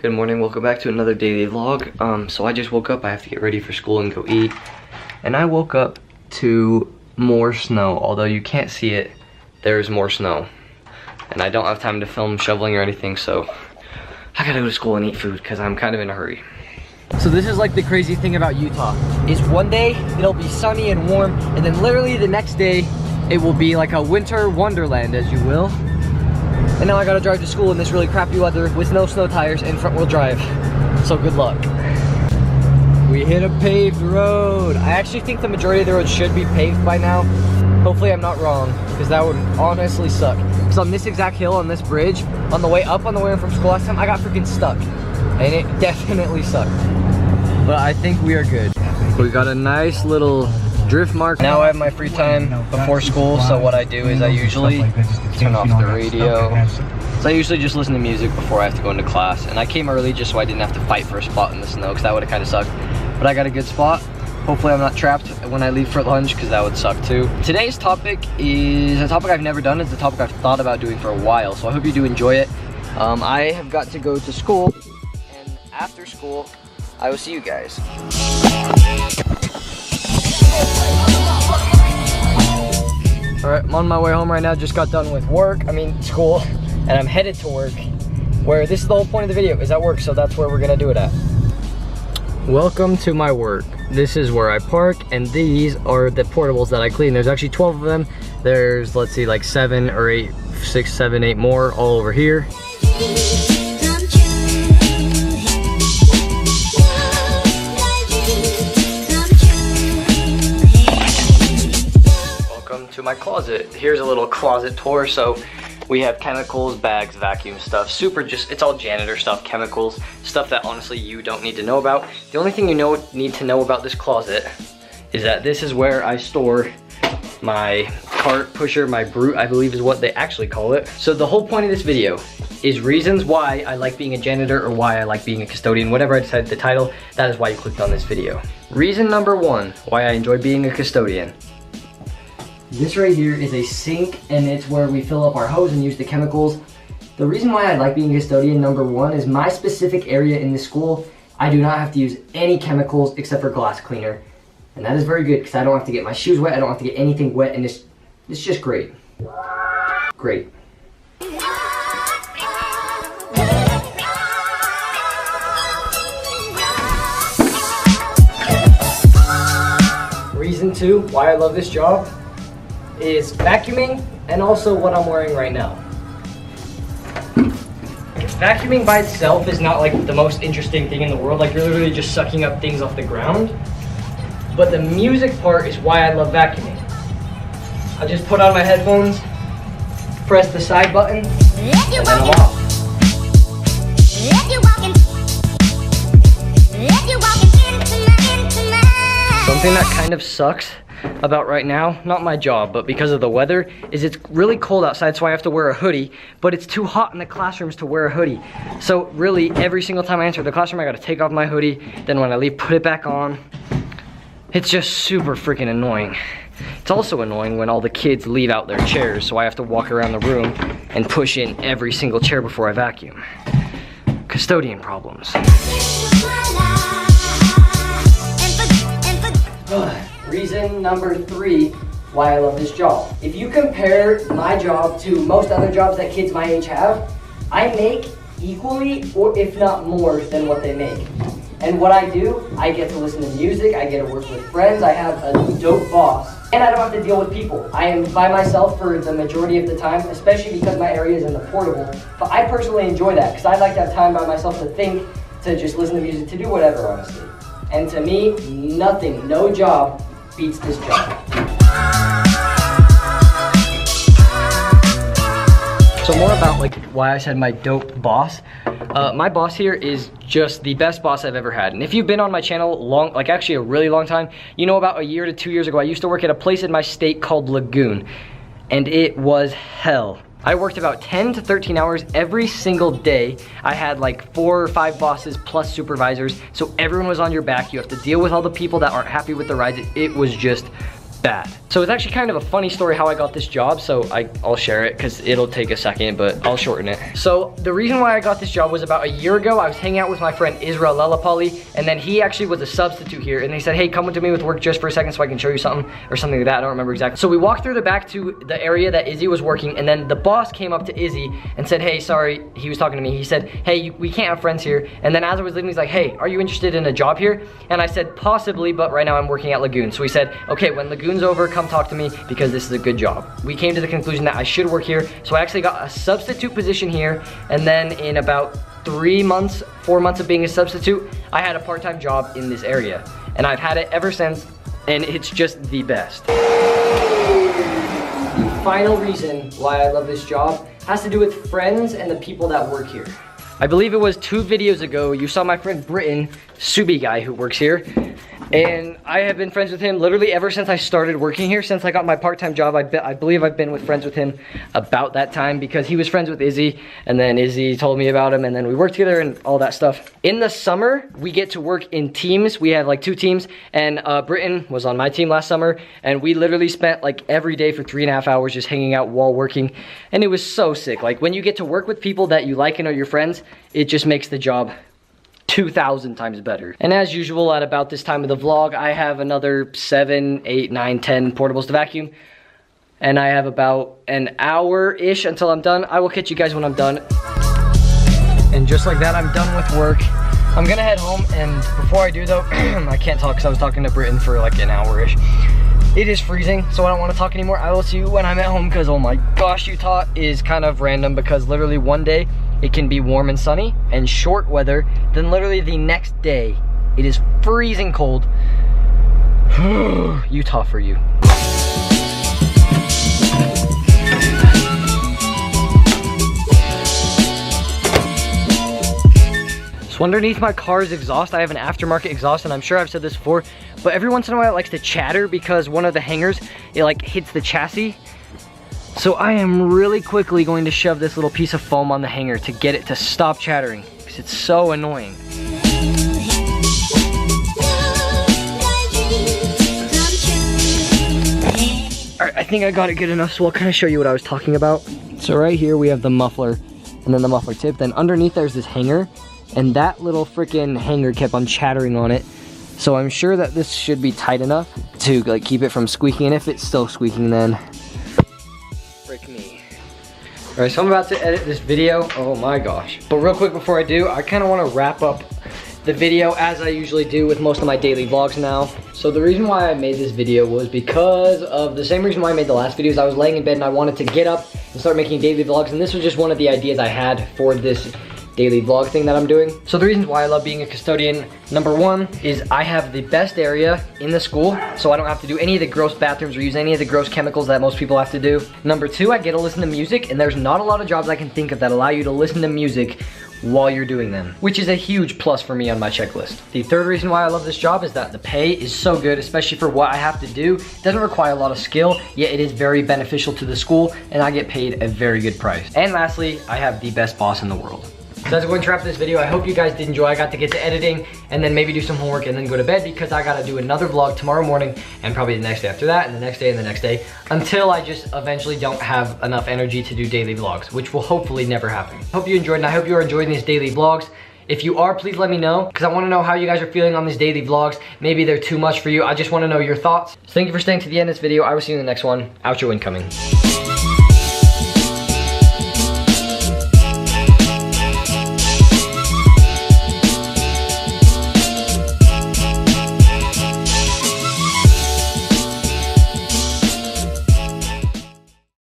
Good morning, welcome back to another daily vlog. So I just woke up, I have to get ready for school and go eat. And I woke up to more snow, although you can't see it, there's more snow. And I don't have time to film shoveling or anything, so I gotta go to school and eat food because I'm kind of in a hurry. So this is like the crazy thing about Utah, is one day it'll be sunny and warm, and then literally the next day it will be like a winter wonderland, as you will. And now I gotta drive to school in this really crappy weather with no snow tires and front wheel drive. So good luck. We hit a paved road. I actually think the majority of the road should be paved by now. Hopefully I'm not wrong, because that would honestly suck. Because on this exact hill, on this bridge, on the way up, on the way home from school last time, I got freaking stuck. And it definitely sucked. But I think we are good. We got a nice little drift mark. Now I have my free time before school, so what I do is I usually turn off the radio. So I usually just listen to music before I have to go into class. And I came early just so I didn't have to fight for a spot in the snow, because that would have kind of sucked. But I got a good spot. Hopefully I'm not trapped when I leave for lunch, because that would suck too. Today's topic is a topic I've never done. It's a topic I've thought about doing for a while, so I hope you do enjoy it. I have got to go to school, and after school, I will see you guys. Alright, I'm on my way home right now. Just got done with work, school, and I'm headed to work, where this is the whole point of the video, is at work, so that's where we're gonna do it at. Welcome to my work. This is where I park, and these are the portables that I clean. There's actually 12 of them. There's, let's see, like 7 or 8, 6, 7, 8 more all over here. To my closet. Here's a little closet tour. So we have chemicals, bags, vacuum stuff, it's all janitor stuff, chemicals, stuff that honestly you don't need to know about. The only thing you need to know about this closet is that this is where I store my cart pusher, my brute, I believe is what they actually call it. So the whole point of this video is reasons why I like being a janitor, or why I like being a custodian, whatever I decided the title, that is why you clicked on this video. Reason number 1, why I enjoy being a custodian. This right here is a sink, and it's where we fill up our hose and use the chemicals. The reason why I like being a custodian, number 1, is my specific area in the school, I do not have to use any chemicals except for glass cleaner. And that is very good, because I don't have to get my shoes wet, I don't have to get anything wet, and it's just great. Great. Reason 2, why I love this job, is vacuuming, and also what I'm wearing right now. Vacuuming by itself is not like the most interesting thing in the world, like you're literally just sucking up things off the ground. But the music part is why I love vacuuming. I just put on my headphones, press the side button, and then I'm off. Something that kind of sucks about right now, not my job, but because of the weather, is it's really cold outside, so I have to wear a hoodie, but it's too hot in the classrooms to wear a hoodie. So really, every single time I enter the classroom, I gotta take off my hoodie, then when I leave, put it back on. It's just super freaking annoying. It's also annoying when all the kids leave out their chairs, so I have to walk around the room and push in every single chair before I vacuum. Custodian problems. Reason number 3 why I love this job. If you compare my job to most other jobs that kids my age have, I make equally, or if not more, than what they make. And what I do, I get to listen to music, I get to work with friends, I have a dope boss, and I don't have to deal with people. I am by myself for the majority of the time, especially because my area is in the portable. But I personally enjoy that, because I like to have time by myself to think, to just listen to music, to do whatever, honestly. And to me, nothing, no job beats this job. So more about like why I said my dope boss. My boss here is just the best boss I've ever had. And if you've been on my channel actually a really long time, you know about a year to 2 years ago, I used to work at a place in my state called Lagoon, and it was hell. I worked about 10 to 13 hours every single day. I had like 4 or 5 bosses plus supervisors, so everyone was on your back. You have to deal with all the people that aren't happy with the rides. It was just bad. So it's actually kind of a funny story how I got this job, so I'll share it because it'll take a second, but I'll shorten it. So the reason why I got this job was about a year ago. I was hanging out with my friend Israel Lelapali, and then he actually was a substitute here, and they said, hey, come with me with work just for a second so I can show you something, or something like that. I don't remember exactly. So we walked through the back to the area that Izzy was working, and then the boss came up to Izzy and said, hey, sorry, he was talking to me. He said, hey, we can't have friends here. And then as I was leaving, he's like, hey, are you interested in a job here? And I said, possibly, but right now I'm working at Lagoon. So he said, okay, when Lagoon's over, come talk to me because this is a good job. We came to the conclusion that I should work here. So I actually got a substitute position here. And then in about 4 months of being a substitute, I had a part-time job in this area. And I've had it ever since, and it's just the best. The final reason why I love this job has to do with friends and the people that work here. I believe it was 2 videos ago, you saw my friend Britton, Subi guy who works here. And I have been friends with him literally ever since I started working here, since I got my part-time job. I believe I've been friends with him about that time because he was friends with Izzy, and then Izzy told me about him, and then we worked together and all that stuff. In the summer, we get to work in teams. We have like 2 teams, and Britton was on my team last summer, and we literally spent like every day for 3.5 hours just hanging out while working, and it was so sick. Like when you get to work with people that you like and are your friends, it just makes the job 2,000 times better. And as usual, at about this time of the vlog, I have another 7, 8, 9, 10 portables to vacuum. And I have about an hour-ish until I'm done. I will catch you guys when I'm done. And just like that, I'm done with work. I'm gonna head home, and before I do though, I can't talk because I was talking to Britton for like an hour-ish. It is freezing, so I don't want to talk anymore. I will see you when I'm at home because, oh my gosh, Utah is kind of random because literally one day it can be warm and sunny and short weather. Then literally the next day, it is freezing cold. Utah for you. So underneath my car's exhaust, I have an aftermarket exhaust, and I'm sure I've said this before, but every once in a while it likes to chatter because one of the hangers, it like hits the chassis. So I am really quickly going to shove this little piece of foam on the hanger to get it to stop chattering because it's so annoying. Alright, I think I got it good enough, so I'll kind of show you what I was talking about. So right here we have the muffler and then the muffler tip. Then underneath there's this hanger, and that little freaking hanger kept on chattering on it. So I'm sure that this should be tight enough to like keep it from squeaking, and if it's still squeaking, then frick me. Alright, so I'm about to edit this video. Oh my gosh. But real quick before I do, I kind of want to wrap up the video as I usually do with most of my daily vlogs now. So the reason why I made this video was because of the same reason why I made the last videos. I was laying in bed and I wanted to get up and start making daily vlogs, and this was just one of the ideas I had for this daily vlog thing that I'm doing. So the reasons why I love being a custodian, number 1 is I have the best area in the school, so I don't have to do any of the gross bathrooms or use any of the gross chemicals that most people have to do. Number 2, I get to listen to music, and there's not a lot of jobs I can think of that allow you to listen to music while you're doing them, which is a huge plus for me on my checklist. The third reason why I love this job is that the pay is so good, especially for what I have to do. It doesn't require a lot of skill, yet it is very beneficial to the school, and I get paid a very good price. And lastly, I have the best boss in the world. So that's going to wrap this video. I hope you guys did enjoy. I got to get to editing and then maybe do some homework and then go to bed because I got to do another vlog tomorrow morning and probably the next day after that and the next day and the next day until I just eventually don't have enough energy to do daily vlogs, which will hopefully never happen. Hope you enjoyed, and I hope you are enjoying these daily vlogs. If you are, please let me know because I want to know how you guys are feeling on these daily vlogs. Maybe they're too much for you. I just want to know your thoughts. So thank you for staying to the end of this video. I will see you in the next one. Outro incoming.